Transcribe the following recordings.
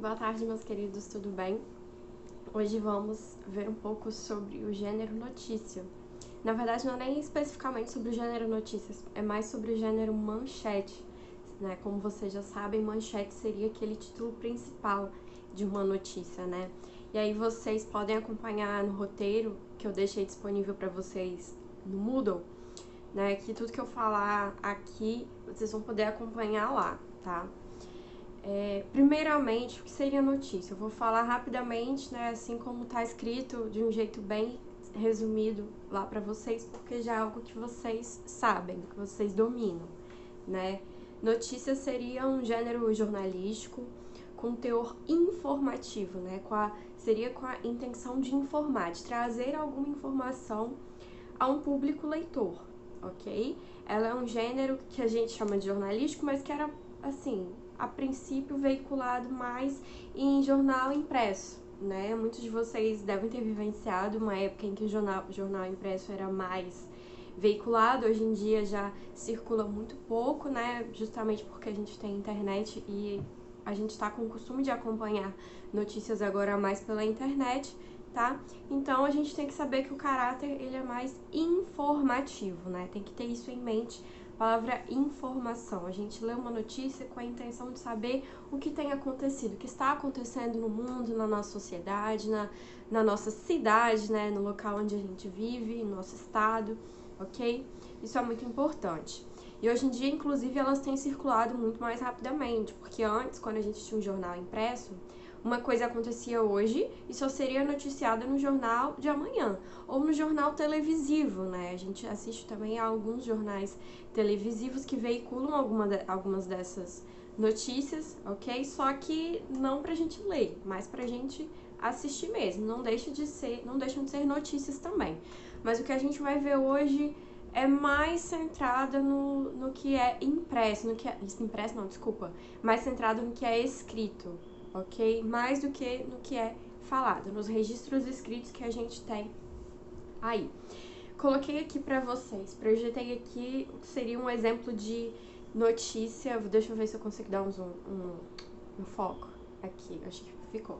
Boa tarde, meus queridos, tudo bem? Hoje vamos ver um pouco sobre o gênero notícia. Na verdade, não é nem especificamente sobre o gênero notícias, é mais sobre o gênero manchete, né? Como vocês já sabem, manchete seria aquele título principal de uma notícia, né? E aí vocês podem acompanhar no roteiro que eu deixei disponível para vocês no Moodle, né? Que tudo que eu falar aqui, vocês vão poder acompanhar lá, tá? Primeiramente, o que seria notícia? Eu vou falar rapidamente, né, assim como está escrito, de um jeito bem resumido lá para vocês, porque já é algo que vocês sabem, que vocês dominam, né? Notícia seria um gênero jornalístico com teor informativo, né? Seria com a intenção de informar, de trazer alguma informação a um público leitor, ok? Ela é um gênero que a gente chama de jornalístico, mas que era, assim, a princípio veiculado mais em jornal impresso, né? Muitos de vocês devem ter vivenciado uma época em que o jornal impresso era mais veiculado. Hoje em dia já circula muito pouco, né? Justamente porque a gente tem internet e a gente está com o costume de acompanhar notícias agora mais pela internet, tá? Então a gente tem que saber que o caráter ele é mais informativo, né? Tem que ter isso em mente. Palavra informação. A gente lê uma notícia com a intenção de saber o que tem acontecido, o que está acontecendo no mundo, na nossa sociedade, na nossa cidade, né? No local onde a gente vive, no nosso estado, ok? Isso é muito importante. E hoje em dia, inclusive, elas têm circulado muito mais rapidamente, porque antes, quando a gente tinha um jornal impresso, uma coisa acontecia hoje e só seria noticiada no jornal de amanhã, ou no jornal televisivo, né? A gente assiste também a alguns jornais televisivos que veiculam algumas dessas notícias, ok? Só que não pra gente ler, mas pra gente assistir mesmo. Não deixam de ser notícias também. Mas o que a gente vai ver hoje é mais centrada no que é impresso, impresso não, desculpa, mais centrado no que é escrito, ok? Mais do que no que é falado, nos registros escritos que a gente tem aí. Coloquei aqui pra vocês, projetei aqui o que seria um exemplo de notícia. Deixa eu ver se eu consigo dar um foco aqui, acho que ficou.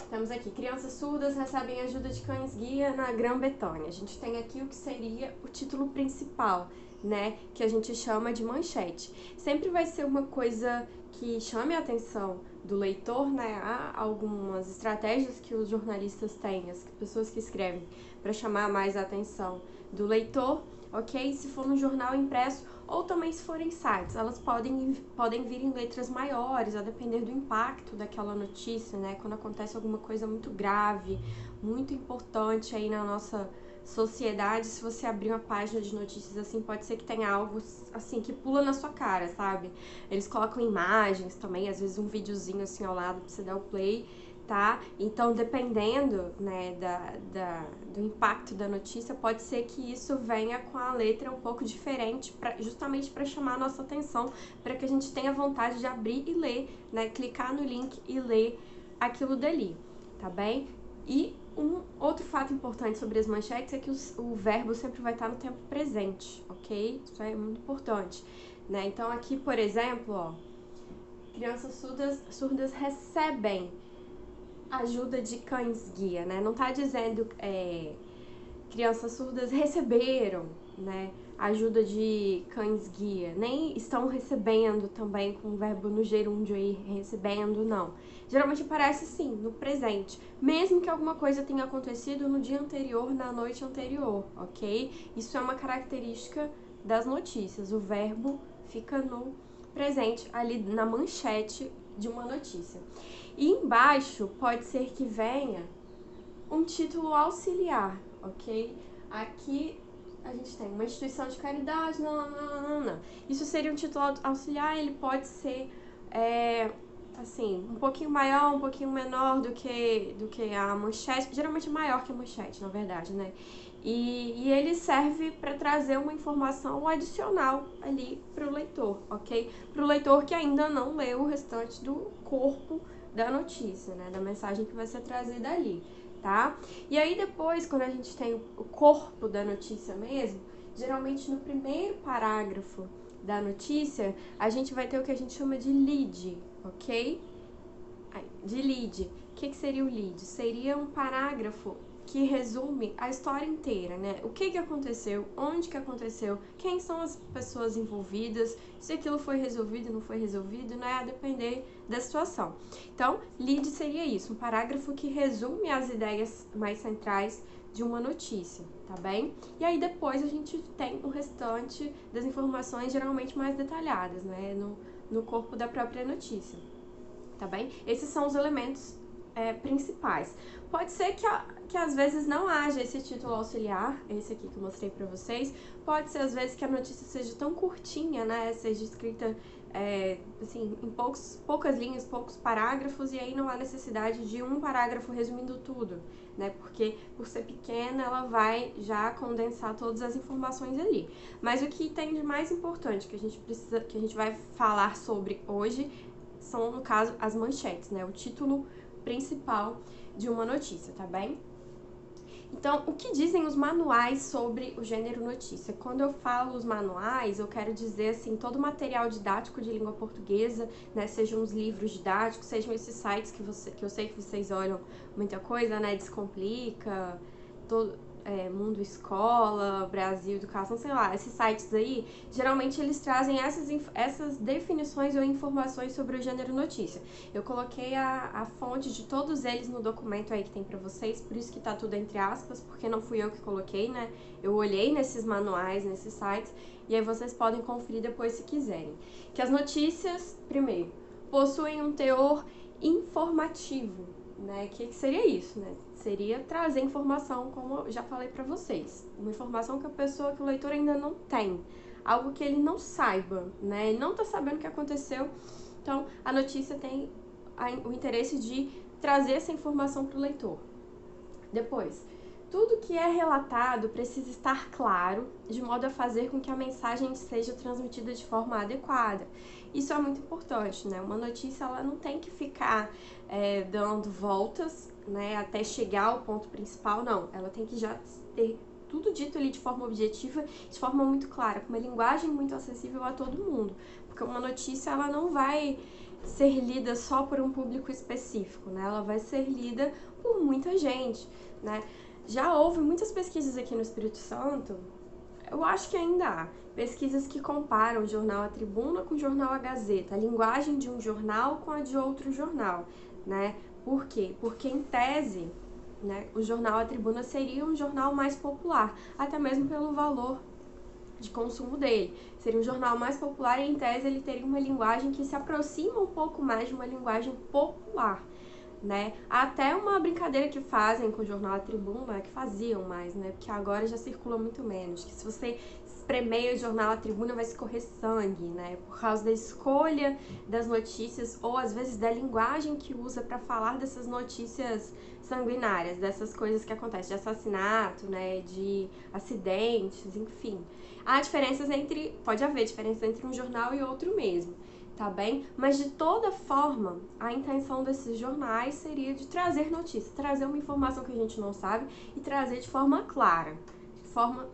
Temos aqui, crianças surdas recebem ajuda de cães-guia na Grã-Bretanha. A gente tem aqui o que seria o título principal, né, que a gente chama de manchete. Sempre vai ser uma coisa que chame a atenção do leitor, né? Há algumas estratégias que os jornalistas têm, as pessoas que escrevem, para chamar mais a atenção do leitor, ok? Se for no jornal impresso, ou também se forem sites, elas podem vir em letras maiores, a depender do impacto daquela notícia, né? Quando acontece alguma coisa muito grave, muito importante aí na nossa sociedade, se você abrir uma página de notícias assim, pode ser que tenha algo assim que pula na sua cara, sabe? Eles colocam imagens também, às vezes um videozinho assim ao lado pra você dar o play, tá? Então, dependendo, né, do impacto da notícia, pode ser que isso venha com a letra um pouco diferente, justamente para chamar a nossa atenção, para que a gente tenha vontade de abrir e ler, né, clicar no link e ler aquilo dali, tá bem? E um outro fato importante sobre as manchetes é que o verbo sempre vai estar no tempo presente, ok? Isso é muito importante, né? Então, aqui, por exemplo, ó, crianças surdas recebem ajuda de cães-guia, né? Não tá dizendo crianças surdas receberam, né, ajuda de cães-guia, nem estão recebendo também com o verbo no gerúndio aí, recebendo, não. Geralmente aparece sim, no presente, mesmo que alguma coisa tenha acontecido no dia anterior, na noite anterior, ok? Isso é uma característica das notícias, o verbo fica no presente, ali na manchete de uma notícia. E embaixo pode ser que venha um título auxiliar, ok? Aqui a gente tem uma instituição de caridade, não. Isso seria um título auxiliar, ele pode ser, assim, um pouquinho maior, um pouquinho menor do que a manchete, geralmente é maior que a manchete, na verdade, né? E ele serve para trazer uma informação adicional ali para o leitor, ok? Para o leitor que ainda não leu o restante do corpo da notícia, né? Da mensagem que vai ser trazida ali, tá? E aí depois, quando a gente tem o corpo da notícia mesmo, geralmente no primeiro parágrafo da notícia, a gente vai ter o que a gente chama de lead, ok? de lead. O que seria o lead? Seria um parágrafo que resume a história inteira, né? O que aconteceu, onde que aconteceu, quem são as pessoas envolvidas, se aquilo foi resolvido, não foi resolvido, né? A depender da situação. Então, lead seria isso, um parágrafo que resume as ideias mais centrais de uma notícia, tá bem? E aí depois a gente tem o restante das informações geralmente mais detalhadas, né? No corpo da própria notícia, tá bem? Esses são os elementos principais. Pode ser que às vezes não haja esse título auxiliar, esse aqui que eu mostrei pra vocês. Pode ser às vezes que a notícia seja tão curtinha, né? Seja escrita assim, em poucas linhas, poucos parágrafos, e aí não há necessidade de um parágrafo resumindo tudo, né? Porque por ser pequena, ela vai já condensar todas as informações ali. Mas o que tem de mais importante que a gente vai falar sobre hoje são, no caso, as manchetes, né? O título principal de uma notícia, tá bem? Então, o que dizem os manuais sobre o gênero notícia? Quando eu falo os manuais, eu quero dizer, assim, todo o material didático de língua portuguesa, né? Sejam os livros didáticos, sejam esses sites que eu sei que vocês olham muita coisa, né? Descomplica, Mundo Escola, Brasil Educação, sei lá, esses sites aí, geralmente eles trazem essas definições ou informações sobre o gênero notícia. Eu coloquei a fonte de todos eles no documento aí que tem pra vocês, por isso que tá tudo entre aspas, porque não fui eu que coloquei, né? Eu olhei nesses manuais, nesses sites, e aí vocês podem conferir depois se quiserem. Que as notícias, primeiro, possuem um teor informativo, né? Que seria isso, né? Seria trazer informação, como eu já falei pra vocês. Uma informação que que o leitor ainda não tem. Algo que ele não saiba, né? Ele não tá sabendo o que aconteceu. Então, a notícia tem o interesse de trazer essa informação pro leitor. Depois, tudo que é relatado precisa estar claro, de modo a fazer com que a mensagem seja transmitida de forma adequada. Isso é muito importante, né? Uma notícia, ela não tem que ficar dando voltas, né, até chegar ao ponto principal, não. Ela tem que já ter tudo dito ali de forma objetiva, de forma muito clara, com uma linguagem muito acessível a todo mundo. Porque uma notícia, ela não vai ser lida só por um público específico, né? Ela vai ser lida por muita gente, né? Já houve muitas pesquisas aqui no Espírito Santo, eu acho que ainda há, pesquisas que comparam o jornal A Tribuna com o jornal A Gazeta, a linguagem de um jornal com a de outro jornal, né? Por quê? Porque, em tese, né, o jornal A Tribuna seria um jornal mais popular, até mesmo pelo valor de consumo dele. Seria um jornal mais popular e, em tese, ele teria uma linguagem que se aproxima um pouco mais de uma linguagem popular, né? Até uma brincadeira que fazem com o jornal A Tribuna, que faziam mais, né? Porque agora já circula muito menos, que se você espremer o jornal A Tribuna vai escorrer sangue, né? Por causa da escolha das notícias ou às vezes da linguagem que usa para falar dessas notícias sanguinárias, dessas coisas que acontecem, de assassinato, né? De acidentes, enfim. Pode haver diferenças entre um jornal e outro mesmo, tá bem? Mas de toda forma, a intenção desses jornais seria de trazer notícias, trazer uma informação que a gente não sabe e trazer de forma clara,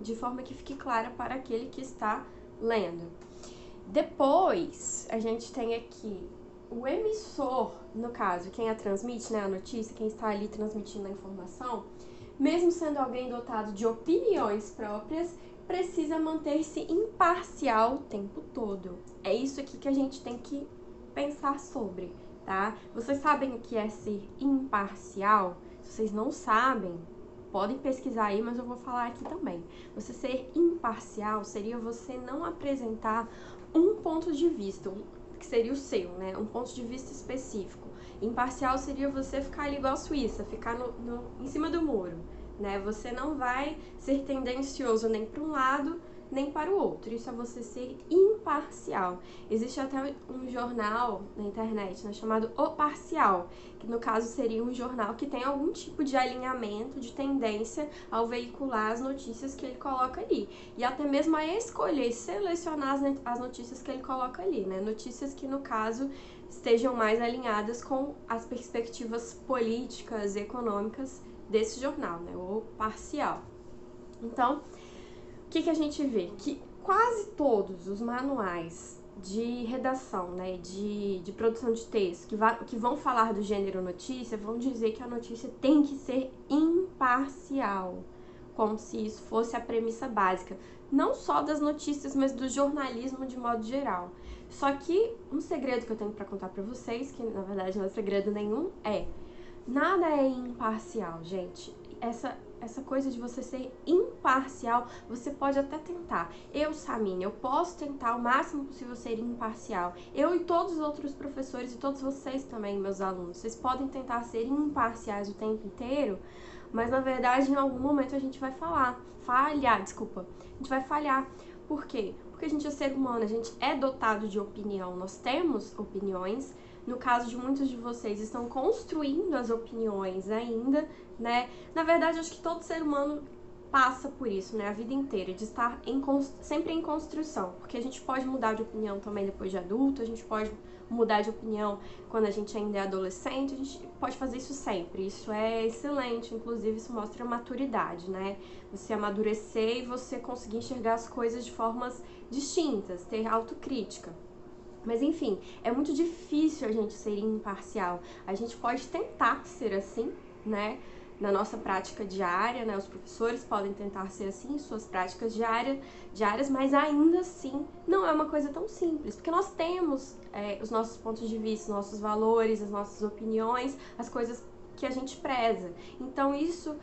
de forma que fique clara para aquele que está lendo. Depois, a gente tem aqui o emissor, no caso, quem a transmite, né, a notícia, quem está ali transmitindo a informação, mesmo sendo alguém dotado de opiniões próprias, precisa manter-se imparcial o tempo todo. É isso aqui que a gente tem que pensar sobre, tá? Vocês sabem o que é ser imparcial? Se vocês não sabem, podem pesquisar aí, mas eu vou falar aqui também. Você ser imparcial seria você não apresentar um ponto de vista, que seria o seu, né? Um ponto de vista específico. Imparcial seria você ficar ali igual a Suíça, ficar em cima do muro, né? Você não vai ser tendencioso nem para um lado, nem para o outro. Isso é você ser imparcial. Existe até um jornal na internet, né, chamado O Parcial, que no caso seria um jornal que tem algum tipo de alinhamento, de tendência ao veicular as notícias que ele coloca ali. E até mesmo a escolher, selecionar as notícias que ele coloca ali, né? Notícias que, no caso, estejam mais alinhadas com as perspectivas políticas e econômicas desse jornal, né? O Parcial. Então, o que a gente vê? Que quase todos os manuais de redação, né, de produção de texto, que vão falar do gênero notícia, vão dizer que a notícia tem que ser imparcial, como se isso fosse a premissa básica, não só das notícias, mas do jornalismo de modo geral. Só que um segredo que eu tenho para contar para vocês, que na verdade não é segredo nenhum, nada é imparcial, gente. Essa coisa de você ser imparcial, você pode até tentar. Eu, Samine, eu posso tentar o máximo possível ser imparcial. Eu e todos os outros professores e todos vocês também, meus alunos, vocês podem tentar ser imparciais o tempo inteiro, mas na verdade em algum momento a gente vai falhar. A gente vai falhar. Por quê? Porque a gente é ser humano, a gente é dotado de opinião, nós temos opiniões. No caso de muitos de vocês, estão construindo as opiniões ainda, né? Na verdade, acho que todo ser humano passa por isso, né? A vida inteira, de estar sempre em construção. Porque a gente pode mudar de opinião também depois de adulto, a gente pode mudar de opinião quando a gente ainda é adolescente, a gente pode fazer isso sempre. Isso é excelente, inclusive isso mostra maturidade, né? Você amadurecer e você conseguir enxergar as coisas de formas distintas, ter autocrítica. Mas enfim, é muito difícil a gente ser imparcial. A gente pode tentar ser assim, né? Na nossa prática diária, né? Os professores podem tentar ser assim em suas práticas diárias, mas ainda assim não é uma coisa tão simples, porque nós temos os nossos pontos de vista, os nossos valores, as nossas opiniões, as coisas que a gente preza. Então isso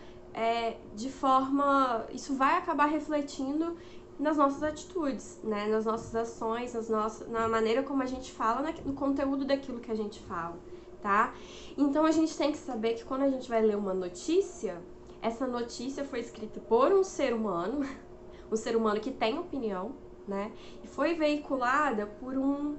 isso vai acabar refletindo nas nossas atitudes, né? Nas nossas ações, na maneira como a gente fala, no conteúdo daquilo que a gente fala, tá? Então a gente tem que saber que quando a gente vai ler uma notícia, essa notícia foi escrita por um ser humano que tem opinião, né? E foi veiculada por um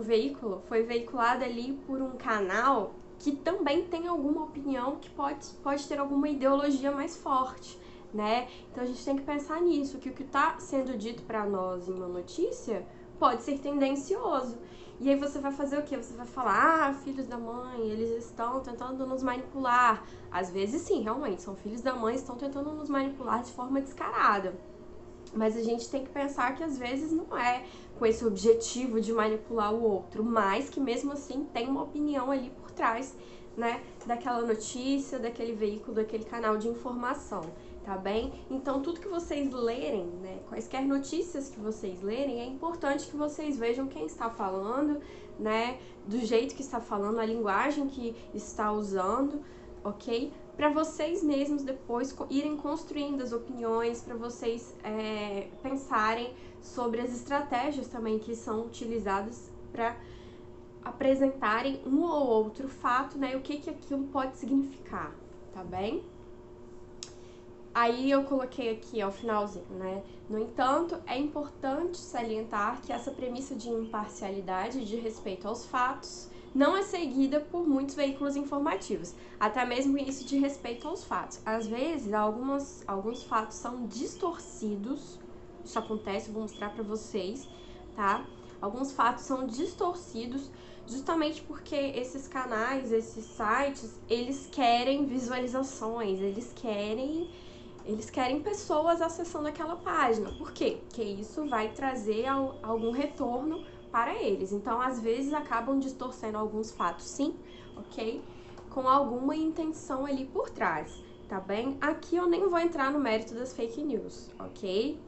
veículo, foi veiculada ali por um canal que também tem alguma opinião, que pode ter alguma ideologia mais forte, né? Então a gente tem que pensar nisso, que o que está sendo dito para nós em uma notícia pode ser tendencioso. E aí você vai fazer o quê? Você vai falar, filhos da mãe, eles estão tentando nos manipular. Às vezes sim, realmente, são filhos da mãe, estão tentando nos manipular de forma descarada. Mas a gente tem que pensar que às vezes não é com esse objetivo de manipular o outro, mas que mesmo assim tem uma opinião ali por trás, né, daquela notícia, daquele veículo, daquele canal de informação, tá bem? Então tudo que vocês lerem, né, quaisquer notícias que vocês lerem, é importante que vocês vejam quem está falando, né, do jeito que está falando, a linguagem que está usando, ok? Para vocês mesmos depois irem construindo as opiniões, para vocês pensarem sobre as estratégias também que são utilizadas para apresentarem um ou outro fato, né, e o que aquilo pode significar, tá bem? Aí eu coloquei aqui ao finalzinho, né? No entanto, é importante salientar que essa premissa de imparcialidade e de respeito aos fatos não é seguida por muitos veículos informativos, até mesmo isso de respeito aos fatos. Às vezes, alguns fatos são distorcidos, isso acontece, eu vou mostrar pra vocês, tá? Alguns fatos são distorcidos justamente porque esses canais, esses sites, eles querem visualizações, eles querem pessoas acessando aquela página. Por quê? Porque isso vai trazer algum retorno para eles. Então, às vezes, acabam distorcendo alguns fatos, sim, ok? Com alguma intenção ali por trás, tá bem? Aqui eu nem vou entrar no mérito das fake news, ok?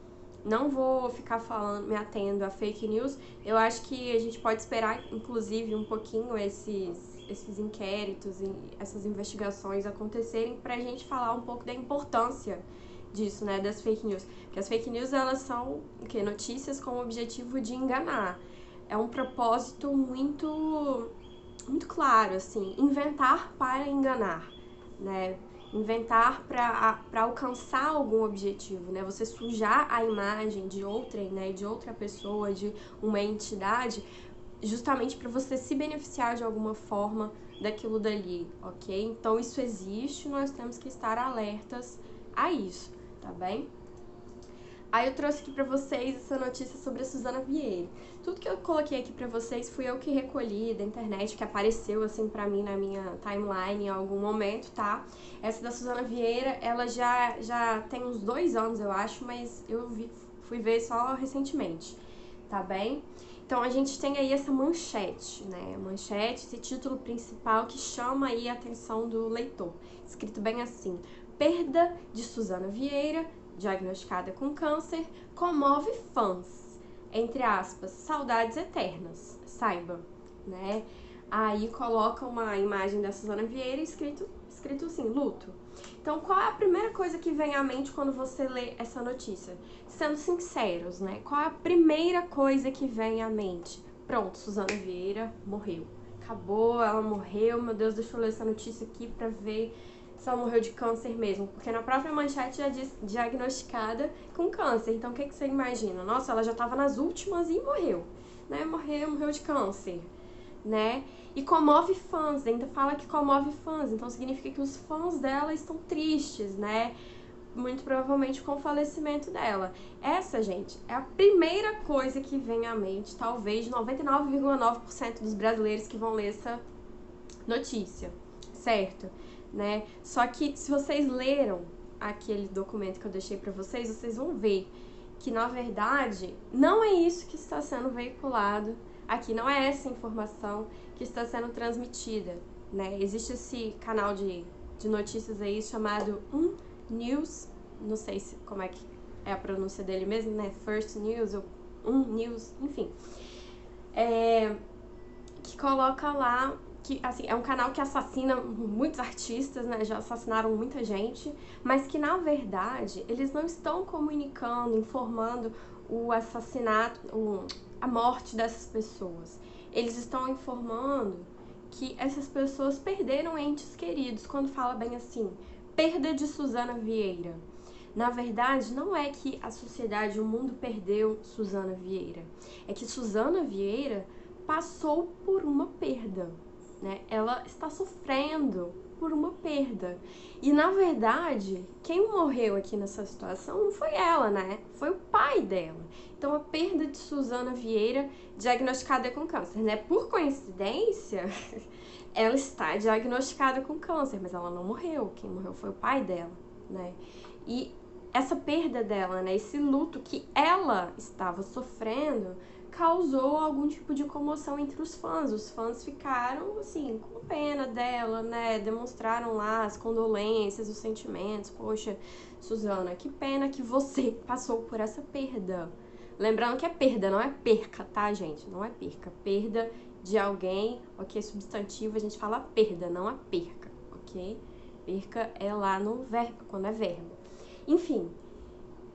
Não vou ficar me atendo a fake news. Eu acho que a gente pode esperar, inclusive, um pouquinho esses inquéritos e essas investigações acontecerem pra gente falar um pouco da importância disso, né, das fake news. Porque as fake news, elas são notícias com o objetivo de enganar. É um propósito muito claro, assim, inventar para enganar, né? Inventar para alcançar algum objetivo, né? Você sujar a imagem de outrem, né, de outra pessoa, de uma entidade, justamente para você se beneficiar de alguma forma daquilo dali, ok? Então isso existe, nós temos que estar alertas a isso, tá bem? Aí eu trouxe aqui pra vocês essa notícia sobre a Suzana Vieira. Tudo que eu coloquei aqui pra vocês fui eu que recolhi da internet, que apareceu assim pra mim na minha timeline em algum momento, tá? Essa da Suzana Vieira, ela já tem uns 2 anos, eu acho, mas eu fui ver só recentemente, tá bem? Então a gente tem aí essa manchete, né? Manchete, esse título principal que chama aí a atenção do leitor. Escrito bem assim: perda de Suzana Vieira, diagnosticada com câncer, comove fãs. Entre aspas, saudades eternas, saiba, né? Aí coloca uma imagem da Suzana Vieira escrito assim, luto. Então, qual é a primeira coisa que vem à mente quando você lê essa notícia? Sendo sinceros, né? Qual é a primeira coisa que vem à mente? Pronto, Suzana Vieira morreu. Acabou, ela morreu. Meu Deus, deixa eu ler essa notícia aqui pra ver se ela morreu de câncer mesmo. Porque na própria manchete já diz diagnosticada com câncer. Então, o que você imagina? Nossa, ela já tava nas últimas e morreu. Né? Morreu de câncer. Né? E comove fãs, ainda fala que comove fãs, então significa que os fãs dela estão tristes, né? Muito provavelmente com o falecimento dela. Essa, gente, é a primeira coisa que vem à mente, talvez, de 99,9% dos brasileiros que vão ler essa notícia, certo? Né? Só que se vocês leram aquele documento que eu deixei pra vocês, vocês vão ver que, na verdade, não é isso que está sendo veiculado aqui, não é essa informação que está sendo transmitida, né? Existe esse canal de notícias aí chamado News, não sei como é que é a pronúncia dele mesmo, né? First News ou News, enfim. Que coloca lá que, assim, é um canal que assassina muitos artistas, né? Já assassinaram muita gente, mas que, na verdade, eles não estão comunicando, informando o assassinato, a morte dessas pessoas. Eles estão informando que essas pessoas perderam entes queridos. Quando fala bem assim, perda de Suzana Vieira. Na verdade, não é que a sociedade, o mundo perdeu Suzana Vieira. É que Suzana Vieira passou por uma perda, né? Ela está sofrendo por uma perda. E, na verdade, quem morreu aqui nessa situação não foi ela, né? Foi o pai dela. Então, a perda de Suzana Vieira, diagnosticada com câncer, né? Por coincidência, ela está diagnosticada com câncer, mas ela não morreu. Quem morreu foi o pai dela, né? E essa perda dela, né? Esse luto que ela estava sofrendo causou algum tipo de comoção entre os fãs. Os fãs ficaram, assim, com pena dela, né? Demonstraram lá as condolências, os sentimentos. Poxa, Suzana, que pena que você passou por essa perda. Lembrando que é perda, não é perca, tá, gente? Não é perca. Perda de alguém, ok? Substantivo, a gente fala perda, não a perca, ok? Perca é lá no verbo, quando é verbo. Enfim.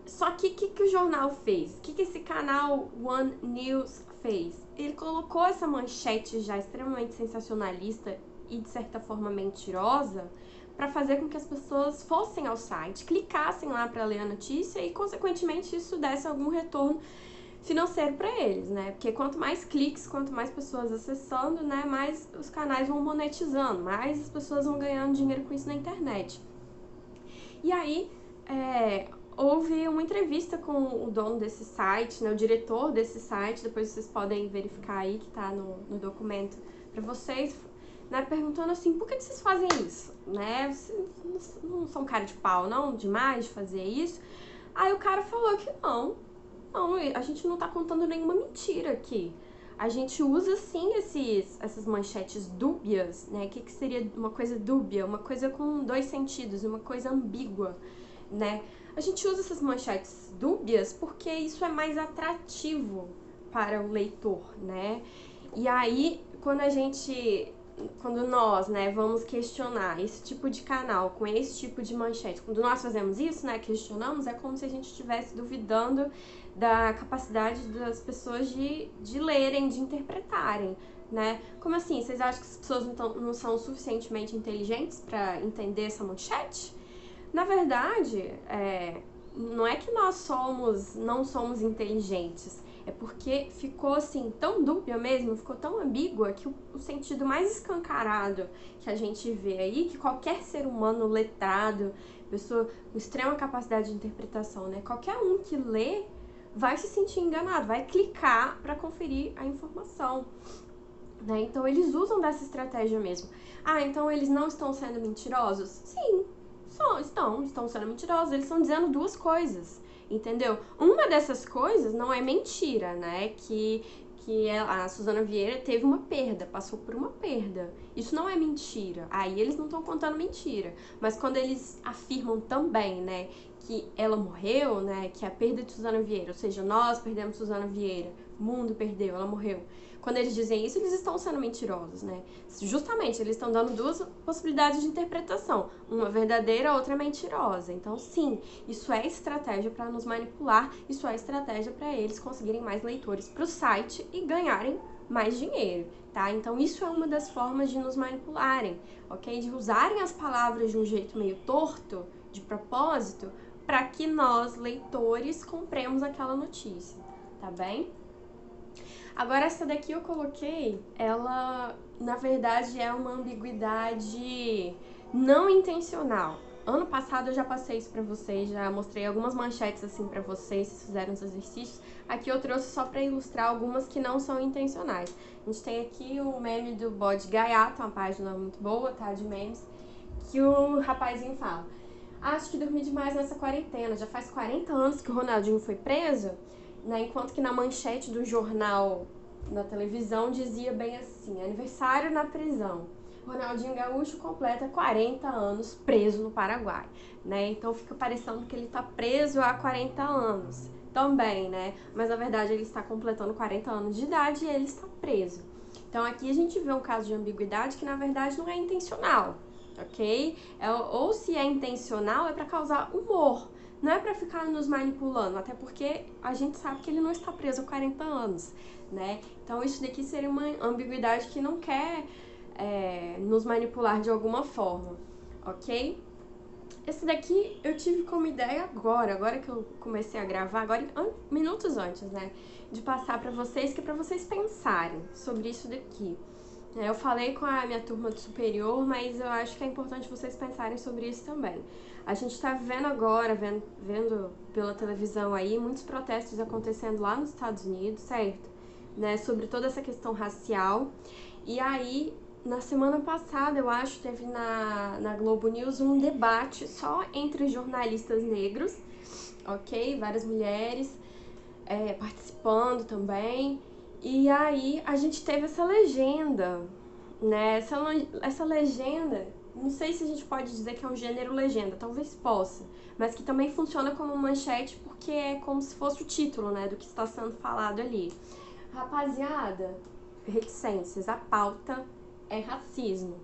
Só que o que o jornal fez? O que esse canal One News fez? Ele colocou essa manchete já extremamente sensacionalista e, de certa forma, mentirosa para fazer com que as pessoas fossem ao site, clicassem lá para ler a notícia e, consequentemente, isso desse algum retorno financeiro para eles, né? Porque quanto mais cliques, quanto mais pessoas acessando, né, mais os canais vão monetizando, mais as pessoas vão ganhando dinheiro com isso na internet. E aí, houve uma entrevista com o dono desse site, né, o diretor desse site, depois vocês podem verificar aí que tá no documento para vocês, né, perguntando assim, por que vocês fazem isso, né, vocês não são cara de pau, não, demais de fazer isso? Aí o cara falou que não, a gente não tá contando nenhuma mentira aqui. A gente usa, sim, essas manchetes dúbias, né? O que seria uma coisa dúbia? Uma coisa com dois sentidos, uma coisa ambígua, né? A gente usa essas manchetes dúbias porque isso é mais atrativo para o leitor, né? E aí, quando nós, né, vamos questionar esse tipo de canal com esse tipo de manchete, quando nós fazemos isso, né, questionamos, é como se a gente estivesse duvidando da capacidade das pessoas de lerem, de interpretarem, né? Como assim? Vocês acham que as pessoas não são suficientemente inteligentes para entender essa manchete? Na verdade, não é que nós não somos inteligentes, é porque ficou assim tão dúbia mesmo, ficou tão ambígua que o sentido mais escancarado que a gente vê aí, que qualquer ser humano letrado, pessoa com extrema capacidade de interpretação, né? Qualquer um que lê vai se sentir enganado, vai clicar para conferir a informação, né? Então eles usam dessa estratégia mesmo. Então eles não estão sendo mentirosos? Sim, estão sendo mentirosos, eles estão dizendo duas coisas, entendeu? Uma dessas coisas não é mentira, né? Que que a Suzana Vieira teve uma perda, passou por uma perda. Isso não é mentira. Aí eles não estão contando mentira. Mas quando eles afirmam também, né, que ela morreu, né, que a perda de Suzana Vieira, ou seja, nós perdemos Suzana Vieira, o mundo perdeu, ela morreu. Quando eles dizem isso, eles estão sendo mentirosos, né? Justamente, eles estão dando duas possibilidades de interpretação. Uma verdadeira, outra mentirosa. Então, sim, isso é estratégia para nos manipular, isso é estratégia para eles conseguirem mais leitores para o site e ganharem mais dinheiro, tá? Então, isso é uma das formas de nos manipularem, ok? De usarem as palavras de um jeito meio torto, de propósito, para que nós, leitores, compremos aquela notícia, tá bem? Agora, essa daqui eu coloquei, ela, na verdade, é uma ambiguidade não intencional. Ano passado eu já passei isso pra vocês, já mostrei algumas manchetes assim pra vocês, se fizeram os exercícios. Aqui eu trouxe só pra ilustrar algumas que não são intencionais. A gente tem aqui o meme do Bode Gaiato, uma página muito boa, tá, de memes, que o rapazinho fala: acho que dormi demais nessa quarentena, já faz 40 anos que o Ronaldinho foi preso, né, enquanto que na manchete do jornal na televisão dizia bem assim: aniversário na prisão. Ronaldinho Gaúcho completa 40 anos preso no Paraguai, né? Então fica parecendo que ele está preso há 40 anos também, né? Mas na verdade ele está completando 40 anos de idade e ele está preso. Então aqui a gente vê um caso de ambiguidade que na verdade não é intencional, ok? Ou se é intencional é para causar humor, não é para ficar nos manipulando, até porque a gente sabe que ele não está preso há 40 anos, né? Então isso daqui seria uma ambiguidade que não quer nos manipular de alguma forma, ok? Esse daqui eu tive como ideia agora que eu comecei a gravar, agora minutos antes, né? De passar para vocês, que é para vocês pensarem sobre isso daqui. Eu falei com a minha turma do superior, mas eu acho que é importante vocês pensarem sobre isso também. A gente está vendo agora, vendo pela televisão aí, muitos protestos acontecendo lá nos Estados Unidos, certo? Né, sobre toda essa questão racial. E aí, na semana passada, eu acho, teve na Globo News um debate só entre jornalistas negros, ok? Várias mulheres participando também. E aí a gente teve essa legenda, né? Essa legenda, não sei se a gente pode dizer que é um gênero legenda, talvez possa, mas que também funciona como manchete porque é como se fosse o título, né, do que está sendo falado ali. Rapaziada, reticências, a pauta é racismo,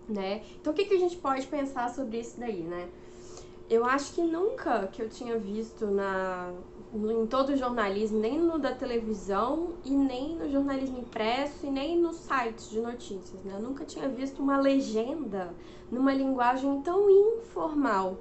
né? Então o que a gente pode pensar sobre isso daí, né? Eu acho que nunca que eu tinha visto em todo o jornalismo, nem no da televisão e nem no jornalismo impresso e nem nos sites de notícias, né? Eu nunca tinha visto uma legenda numa linguagem tão informal,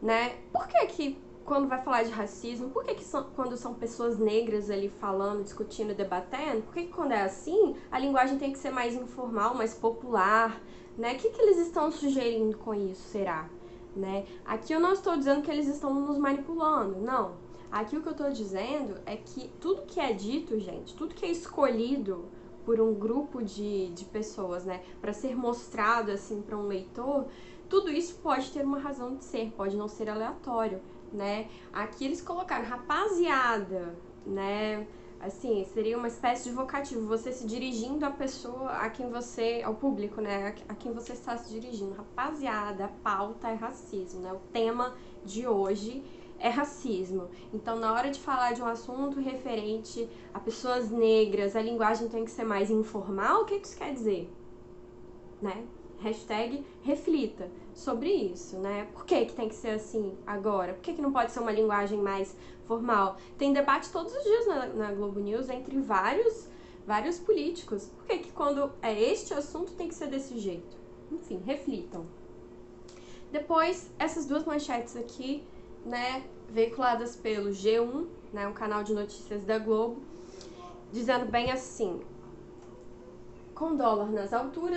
né? Por que quando vai falar de racismo, por que quando são pessoas negras ali falando, discutindo, debatendo, por que quando é assim, a linguagem tem que ser mais informal, mais popular, né? O que eles estão sugerindo com isso, será? Né? Aqui eu não estou dizendo que eles estão nos manipulando, não. Aqui o que eu estou dizendo é que tudo que é dito, gente, tudo que é escolhido por um grupo de pessoas, né, para ser mostrado assim para um leitor, tudo isso pode ter uma razão de ser, pode não ser aleatório, né? Aqui eles colocaram rapaziada, né? Assim, seria uma espécie de vocativo, você se dirigindo à pessoa a quem você, ao público, né, a quem você está se dirigindo. Rapaziada, a pauta é racismo, né? O tema de hoje é racismo. Então, na hora de falar de um assunto referente a pessoas negras, a linguagem tem que ser mais informal. O que isso quer dizer? Né? Hashtag reflita sobre isso, né? Por que tem que ser assim agora? Por que não pode ser uma linguagem mais formal? Tem debate todos os dias na Globo News entre vários políticos. Por que quando é este assunto tem que ser desse jeito? Enfim, reflitam. Depois, essas duas manchetes aqui, né, veiculadas pelo G1, né, um canal de notícias da Globo, dizendo bem assim: com dólar nas alturas,